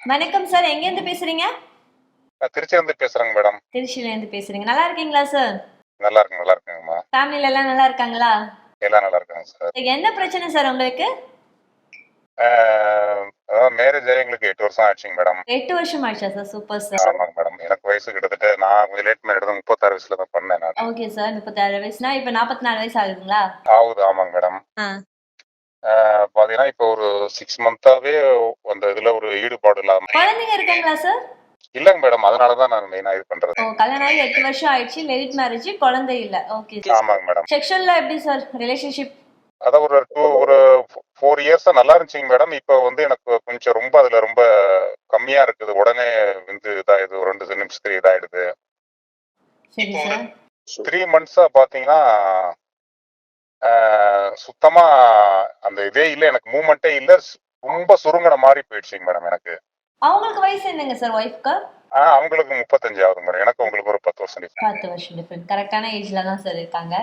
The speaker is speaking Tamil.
வணக்கம் சார். எங்கேருந்து பேசுறீங்க? நான் திருச்சியிலிருந்து பேசுறேங்க மேடம். திருச்சியில இருந்து பேசுறீங்க. நல்லா இருக்கீங்களா சார்? நல்லா இருக்குங்கம்மா. ஃபேமிலில எல்லாம் நல்லா இருக்காங்களா? எல்லாம் நல்லா இருக்காங்க சார். என்ன பிரச்சனை சார் உங்களுக்கு? அதாவது மேரேஜ் ஆகி எங்களுக்கு 8 வருஷம் ஆச்சுங்க மேடம். 8 வருஷம் ஆயிடுச்சா சார்? Super sir. ஆமாங்க மேடம். எனக்கு வயசு கிட்டத்தட்ட நான் கொஞ்சம் லேட் மேரேஜ் தான், 36 வயசுல தான் பண்ணேன் நான். Okay sir. 36 வயசுனா இப்ப 44 வயசு ஆகுதுங்களா? ஆகுது, ஆமாங்க மேடம். ஆ. பாத்தீங்கன்னா இப்போ ஒரு 6 மந்த்தாவே அந்த இதுல ஒரு ஈடுபாடு இல்லாம. குழந்தைங்க இருக்காங்களா சார்? இல்லங்க மேடம், அதனாலதான் நான் மெயினா இது பண்றது. கல்யாணம் ஆகி 8 வருஷம் ஆயிடுச்சு. லேட் மேரேஜ், குழந்தை இல்ல. ஓகே. ஆமாங்க மேடம். செக்ஷுவல்ல எப்படி சார் ரிலேஷன்ஷிப்? அதான் ஒரு 4 இயர்ஸா நல்லா இருந்துச்சுங்க மேடம். இப்போ வந்து எனக்கு கொஞ்சம் ரொம்ப அதுல ரொம்ப கம்மியா இருக்குது. உடனே வந்து இதாயிடுது, ஒரு 2 நிமிஷத்துக்கு இதாயிடுது. சரி சார். 3 மந்த்ஸா பாத்தீங்கன்னா சுத்தமா அந்த இதே இல்ல, எனக்கு மூவ்மெண்ட்டே இல்ல. ரொம்ப சுருங்கின மாதிரி போயிடுச்சுங்க மேடம் எனக்கு. அவங்களுக்கு வயசு என்னங்க சார் ஒய்ஃப்க்கு? அவங்களுக்கு 35 ஆகுது மேடம். எனக்கு உங்களுக்கு ஒரு 10 வருஷம் difference. 10 வருஷம் டிஃபரெண்ட். கரெக்டான ஏஜ்ல தான் சார் இருக்காங்க.